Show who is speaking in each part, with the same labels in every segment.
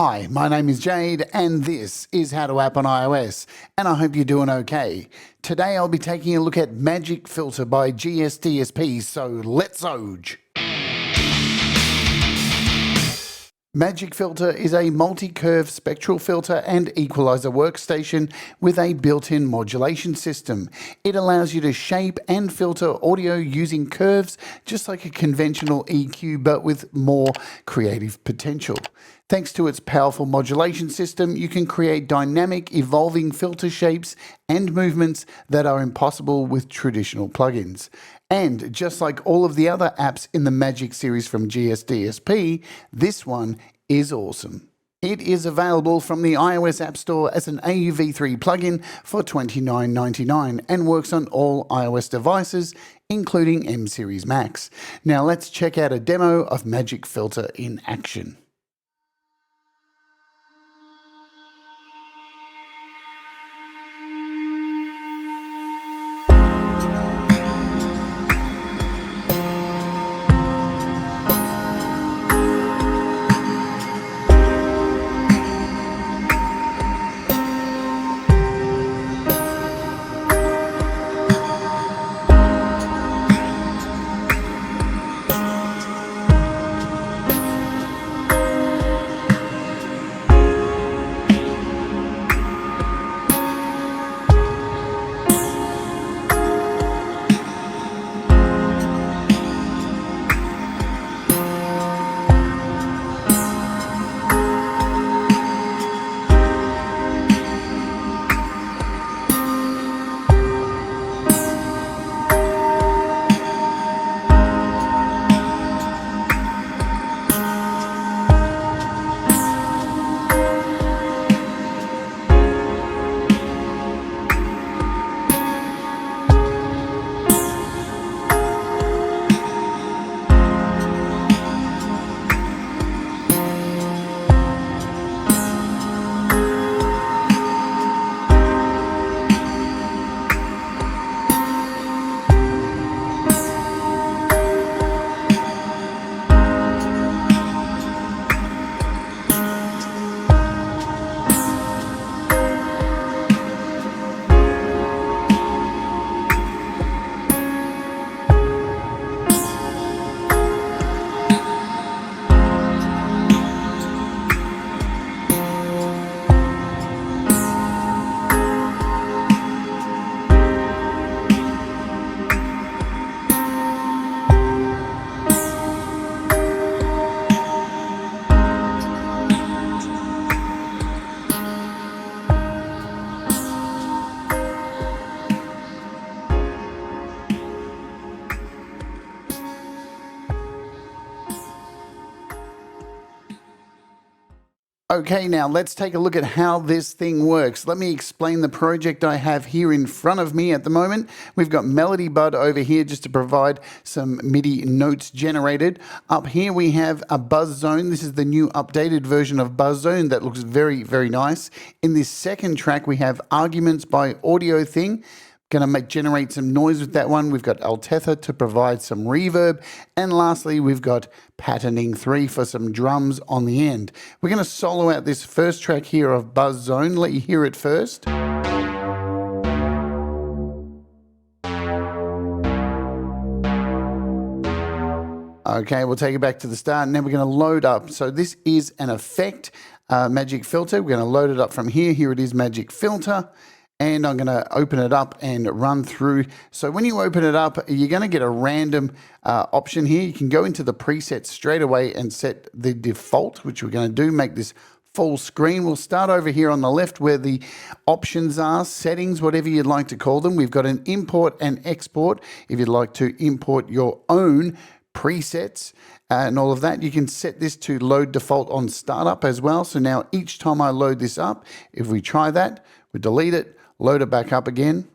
Speaker 1: Hi, my name is Jade and this is How to App on iOS, and I hope you're doing okay. Today I'll be taking a look at MagicFilter by GSDSP, so let's oge. MagicFilter is a multi-curve spectral filter and equalizer workstation with a built-in modulation system. It allows you to shape and filter audio using curves, just like a conventional EQ, but with more creative potential. Thanks to its powerful modulation system, you can create dynamic, evolving filter shapes and movements that are impossible with traditional plugins. And just like all of the other apps in the Magic series from GSDSP, this one is awesome. It is available from the iOS App Store as an AUv3 plugin for $29.99 and works on all iOS devices, including M Series Macs. Now let's check out a demo of MagicFilter in action. Okay, now let's take a look at how this thing works. Let me explain the project I have here in front of me at the moment. We've got Melody Bud over here just to provide some MIDI notes generated. Up here we have a Buzz Zone. This is the new updated version of Buzz Zone that looks very, very nice. In this second track we have Arguments by Audio Thing. Going to generate some noise with that one. We've got Altetha to provide some reverb. And lastly, we've got Patterning 3 for some drums on the end. We're going to solo out this first track here of Buzz Zone. Let you hear it first. Okay, we'll take it back to the start, and then we're going to load up. So this is an effect, MagicFilter. We're going to load it up from here. Here it is, MagicFilter. And I'm going to open it up and run through. So when you open it up, you're going to get a random option here. You can go into the presets straight away and set the default, which we're going to do, make this full screen. We'll start over here on the left where the options are, settings, whatever you'd like to call them. We've got an import and export. If you'd like to import your own presets and all of that, you can set this to load default on startup as well. So now each time I load this up, if we try that, we delete it, load it back up again,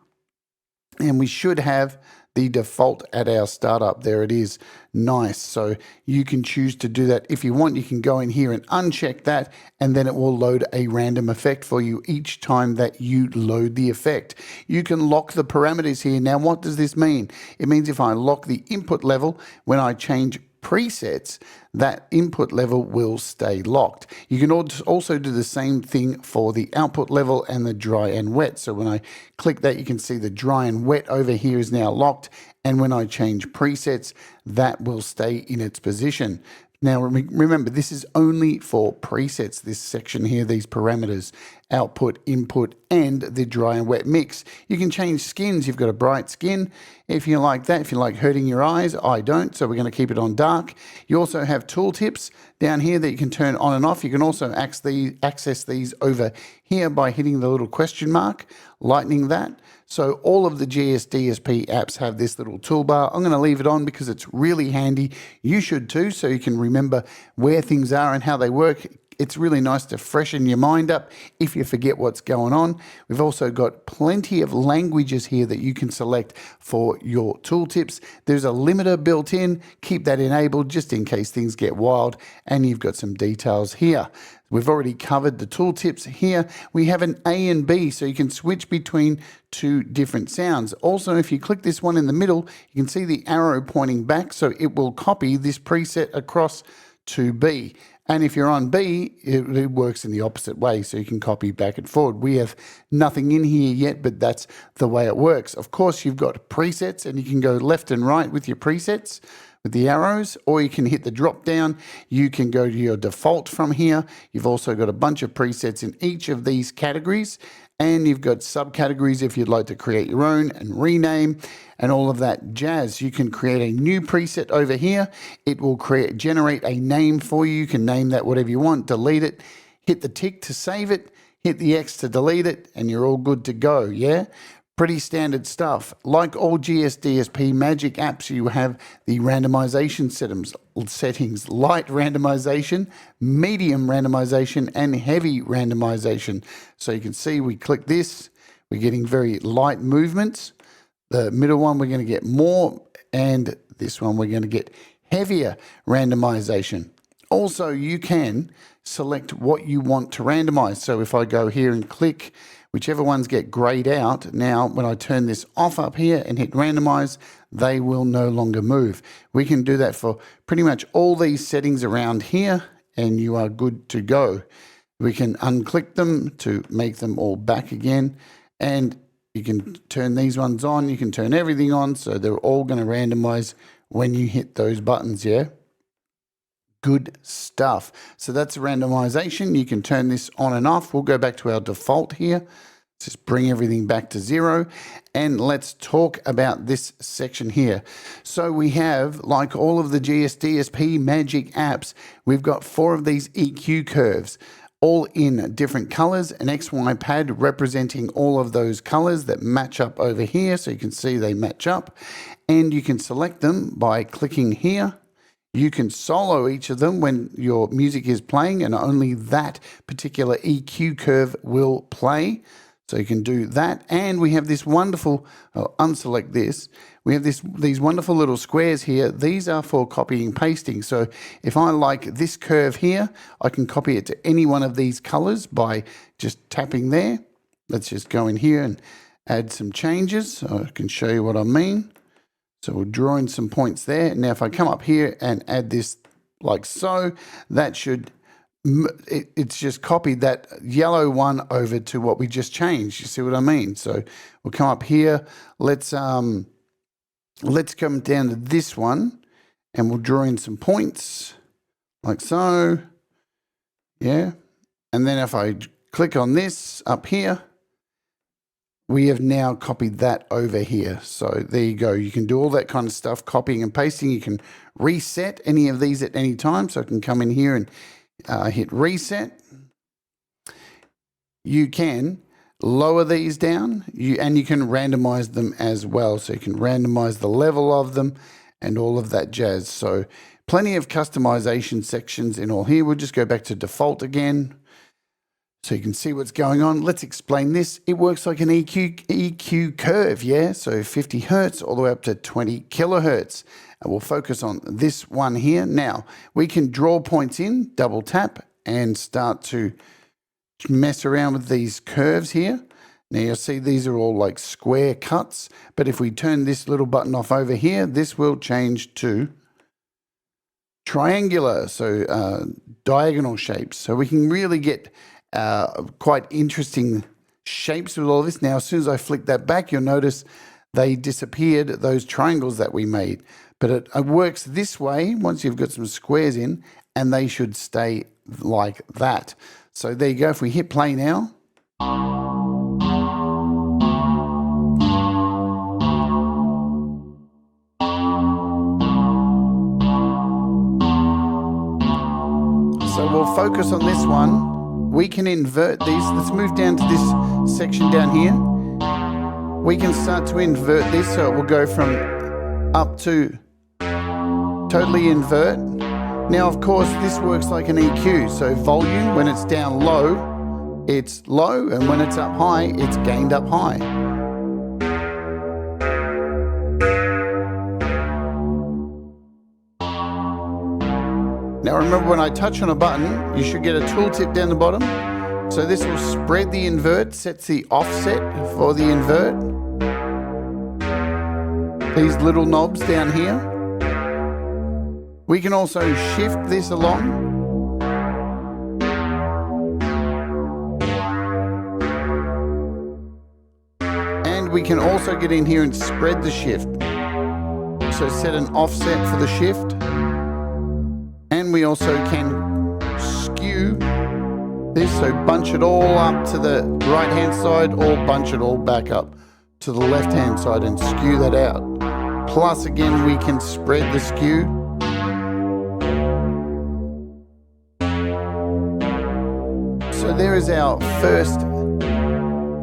Speaker 1: and we should have the default at our startup. There it is. Nice. So you can choose to do that if you want. You can go in here and uncheck that, and then it will load a random effect for you each time that you load the effect. You can lock the parameters here. Now, what does this mean? It means if I lock the input level, when I change presets, that input level will stay locked. You can also do the same thing for the output level and the dry and wet. So when I click that, you can see the dry and wet over here is now locked. And when I change presets, that will stay in its position. Now, remember, this is only for presets, this section here, these parameters, output, input, and the dry and wet mix. You can change skins. You've got a bright skin if you like that, if you like hurting your eyes. I don't, so we're going to keep it on dark. You also have tooltips down here that you can turn on and off. You can also access these over here by hitting the little question mark, lightening that. So all of the GSDSP apps have this little toolbar. I'm going to leave it on because it's really handy. You should too, so you can remember where things are and how they work. It's really nice to freshen your mind up if you forget what's going on. We've also got plenty of languages here that you can select for your tooltips. There's a limiter built in. Keep that enabled just in case things get wild, and you've got some details here. We've already covered the tooltips here. We have an A and B, so you can switch between two different sounds. Also, if you click this one in the middle, you can see the arrow pointing back, so it will copy this preset across to B. And if you're on B, it works in the opposite way, so you can copy back and forward. We have nothing in here yet, but that's the way it works. Of course, you've got presets, and you can go left and right with your presets with the arrows, or you can hit the drop down. You can go to your default from here. You've also got a bunch of presets in each of these categories, and you've got subcategories if you'd like to create your own and rename and all of that jazz. You can create a new preset over here. It will generate a name for you. You can name that whatever you want, delete it, hit the tick to save it, hit the X to delete it, and you're all good to go, yeah? Pretty standard stuff. Like all GSDSP Magic apps, you have the randomization settings, light randomization, medium randomization, and heavy randomization. So you can see we click this, we're getting very light movements. The middle one, we're going to get more, and this one, we're going to get heavier randomization. Also, you can select what you want to randomize. So if I go here and click whichever ones get grayed out, now when I turn this off up here and hit randomize, they will no longer move. We can do that for pretty much all these settings around here, and you are good to go. We can unclick them to make them all back again, and you can turn these ones on, you can turn everything on, so they're all going to randomize when you hit those buttons, yeah? Good stuff. So that's randomization. You can turn this on and off. We'll go back to our default here. Just bring everything back to 0. And let's talk about this section here. So we have, like all of the GSDSP Magic apps, we've got 4 of these EQ curves, all in different colors, an XY pad representing all of those colors that match up over here. So you can see they match up, and you can select them by clicking here. You can solo each of them when your music is playing, and only that particular EQ curve will play. So you can do that. And we have this wonderful, I'll unselect this. We have these wonderful little squares here. These are for copying and pasting. So if I like this curve here, I can copy it to any one of these colors by just tapping there. Let's just go in here and add some changes so I can show you what I mean. So we'll draw in some points there. Now, if I come up here and add this like so, that should, it's just copied that yellow one over to what we just changed. You see what I mean? So we'll come up here. Let's come down to this one, and we'll draw in some points like so. Yeah. And then if I click on this up here, we have now copied that over here. So there you go. You can do all that kind of stuff, copying and pasting. You can reset any of these at any time. So I can come in here and hit reset. You can lower these down, and you can randomize them as well. So you can randomize the level of them and all of that jazz. So plenty of customization sections in all here. We'll just go back to default again, so you can see what's going on. Let's explain this. It works like an EQ curve, yeah? So 50 hertz all the way up to 20 kilohertz. And we'll focus on this one here. Now, we can draw points in, double tap, and start to mess around with these curves here. Now you'll see these are all like square cuts, but if we turn this little button off over here, this will change to triangular, so diagonal shapes. So we can really get quite interesting shapes with all of this. Now, as soon as I flick that back, you'll notice they disappeared, those triangles that we made. But it works this way once you've got some squares in, and they should stay like that. So there you go. If we hit play now. So we'll focus on this one. We can invert these. Let's move down to this section down here. We can start to invert this, so it will go from up to totally invert. Now, of course, this works like an EQ. So volume, when it's down low, it's low, and when it's up high, it's gained up high. Now remember, when I touch on a button, you should get a tooltip down the bottom. So this will spread the invert, sets the offset for the invert. These little knobs down here. We can also shift this along. And we can also get in here and spread the shift. So set an offset for the shift. And we also can skew this, so bunch it all up to the right hand side or bunch it all back up to the left hand side and skew that out. Plus again, we can spread the skew. So there is our first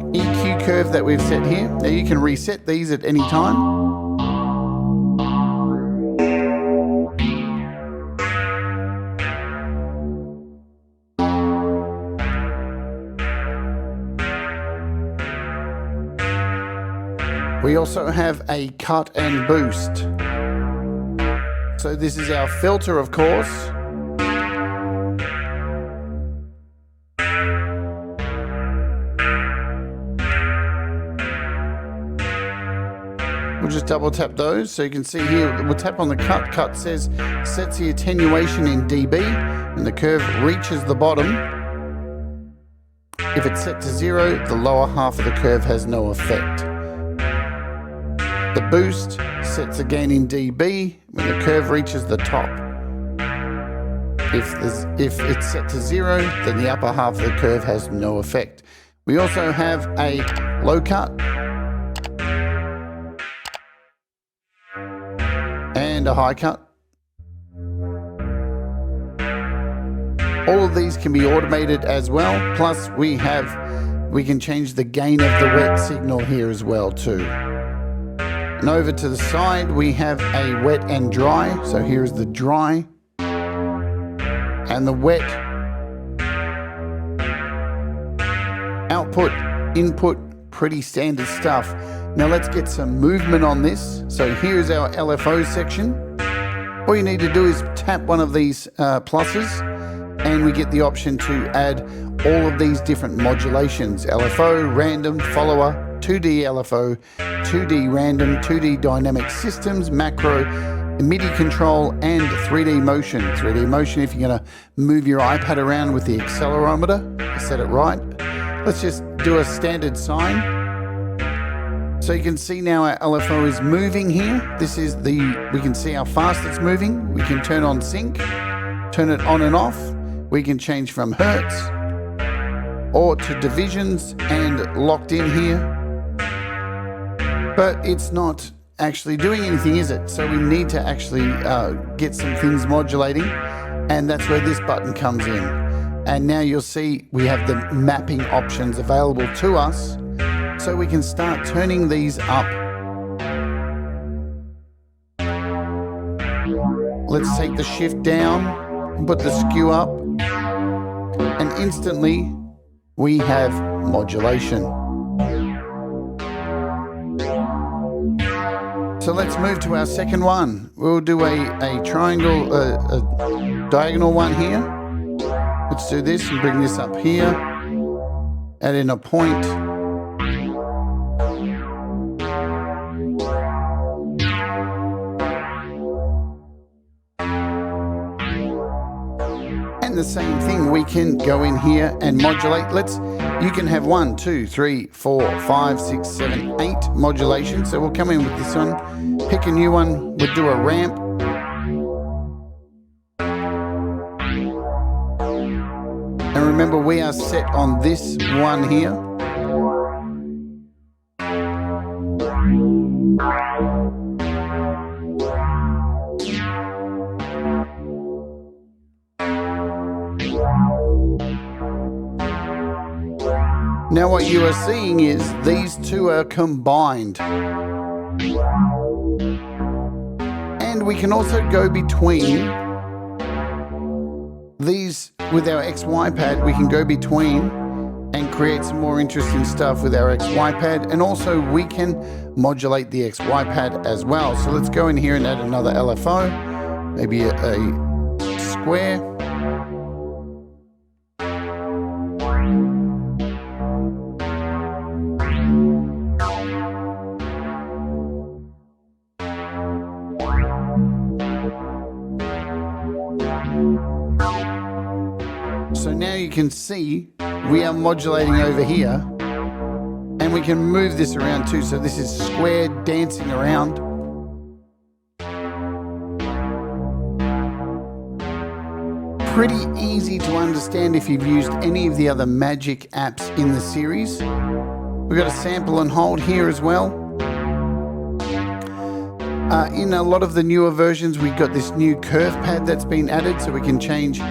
Speaker 1: EQ curve that we've set here. Now you can reset these at any time. We also have a cut and boost. So this is our filter, of course. We'll just double tap those. So you can see here, we'll tap on the cut. Cut says, sets the attenuation in dB, and the curve reaches the bottom. If it's set to 0, the lower half of the curve has no effect. The boost sets again in dB when the curve reaches the top. If it's set to 0, then the upper half of the curve has no effect. We also have a low cut and a high cut. All of these can be automated as well. Plus we can change the gain of the wet signal here as well too. And over to the side, we have a wet and dry. So here's the dry and the wet. Output, input, pretty standard stuff. Now let's get some movement on this. So here's our LFO section. All you need to do is tap one of these pluses, and we get the option to add all of these different modulations: LFO, random, follower, 2D LFO, 2D random, 2D dynamic systems, macro, MIDI control, and 3D motion. 3D motion if you're going to move your iPad around with the accelerometer, set it right. Let's just do a standard sine. So you can see now our LFO is moving here. This is we can see how fast it's moving. We can turn on sync, turn it on and off. We can change from hertz or to divisions and locked in here. But it's not actually doing anything, is it? So we need to actually get some things modulating, and that's where this button comes in. And now you'll see we have the mapping options available to us, so we can start turning these up. Let's take the shift down and put the skew up, and instantly we have modulation. So let's move to our second one. We'll do a triangle, a diagonal one here. Let's do this and bring this up here. Add in a point. the same thing, we can go in here and modulate. You can have 1, 2, 3, 4, 5, 6, 7, 8 modulation. So we'll come in with this one, pick a new one, we'll do a ramp. And remember, we are set on this one here. Now what you are seeing is these two are combined. And we can also go between these with our XY pad. We can go between and create some more interesting stuff with our XY pad. And also we can modulate the XY pad as well. So let's go in here and add another LFO, maybe a square. So now you can see we are modulating over here, and we can move this around too. So this is square dancing around. Pretty easy to understand if you've used any of the other Magic apps in the series. We've got a sample and hold here as well. In a lot of the newer versions, we've got this new curve pad that's been added, so we can change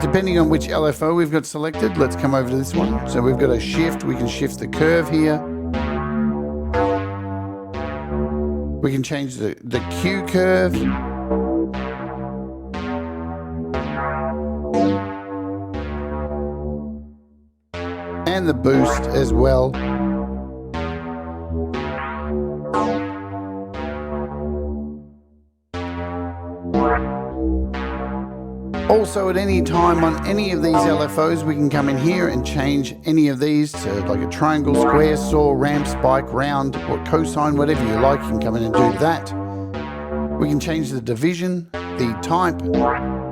Speaker 1: depending on which LFO we've got selected. Let's come over to this one. So we've got a shift, we can shift the curve here. We can change the Q curve. And the boost as well. Also, at any time on any of these LFOs, we can come in here and change any of these to like a triangle, square, saw, ramp, spike, round, or cosine, whatever you like. You can come in and do that. We can change the division, the type,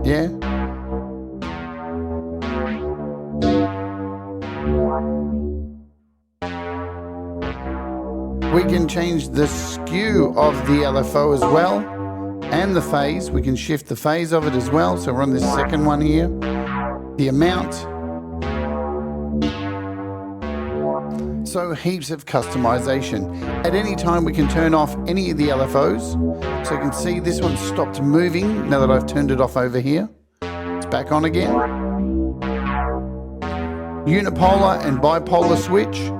Speaker 1: yeah. We can change the skew of the LFO as well. And the phase, we can shift the phase of it as well. So we're on this second one here. The amount. So heaps of customization. At any time we can turn off any of the LFOs. So you can see this one stopped moving now that I've turned it off over here. It's back on again. Unipolar and bipolar switch.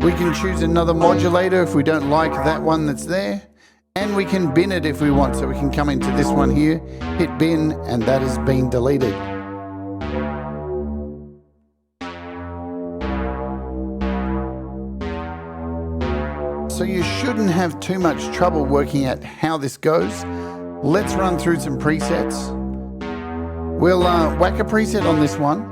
Speaker 1: We can choose another modulator if we don't like that one that's there. And we can bin it if we want. So we can come into this one here, hit bin, and that has been deleted. So you shouldn't have too much trouble working out how this goes. Let's run through some presets. We'll whack a preset on this one.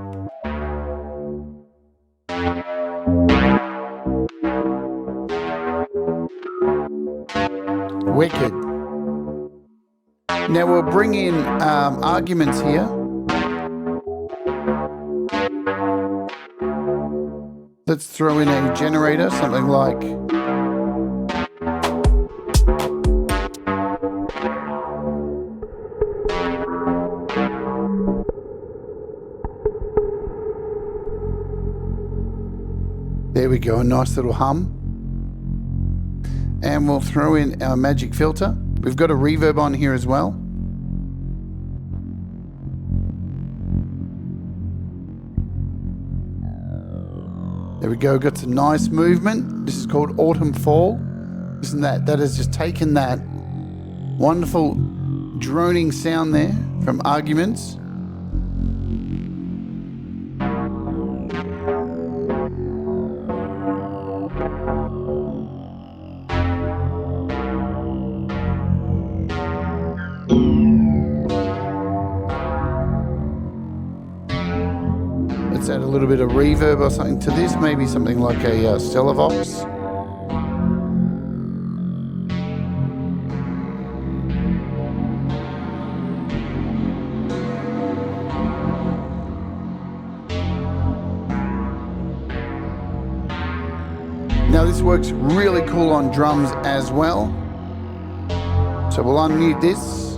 Speaker 1: Wicked. Now we'll bring in arguments here. Let's throw in a generator, something like there we go, a nice little hum. And we'll throw in our MagicFilter. We've got a reverb on here as well. There we go, got some nice movement. This is called Autumn Fall. Isn't that has just taken that wonderful droning sound there from arguments. Let's add a little bit of reverb or something to this, maybe something like a Stellavox. This works really cool on drums as well. So we'll unmute this.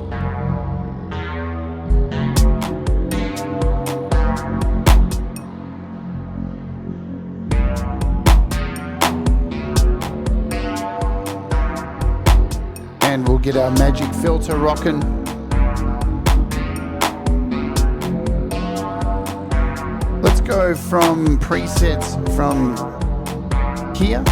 Speaker 1: And we'll get our MagicFilter rocking. Let's go from presets from here.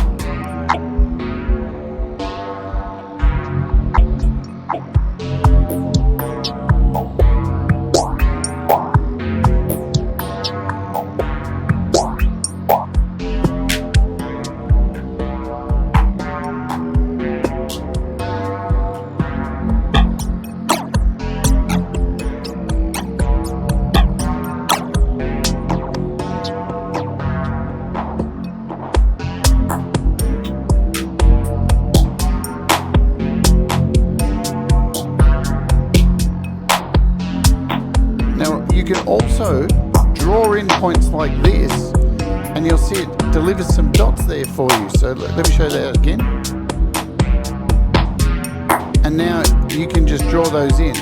Speaker 1: You can also draw in points like this, and you'll see it delivers some dots there for you. So let me show that again. And now you can just draw those in.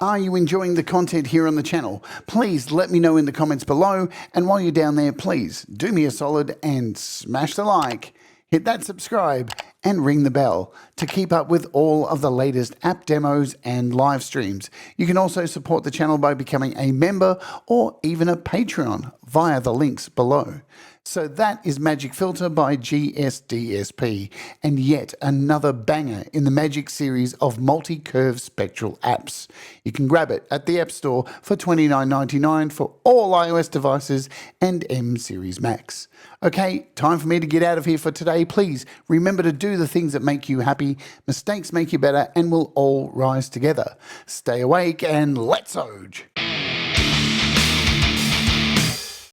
Speaker 1: Are you enjoying the content here on the channel? Please let me know in the comments below, and while you're down there, please do me a solid and smash the like, hit that subscribe and ring the bell to keep up with all of the latest app demos and live streams. You can also support the channel by becoming a member or even a Patreon via the links below. So that is MagicFilter by GSDSP, and yet another banger in the Magic series of multi-curve spectral apps. You can grab it at the App Store for $29.99 for all iOS devices and M Series Macs. Okay, time for me to get out of here for today. Please remember to do the things that make you happy. Mistakes make you better, and we'll all rise together. Stay awake and let's Oj!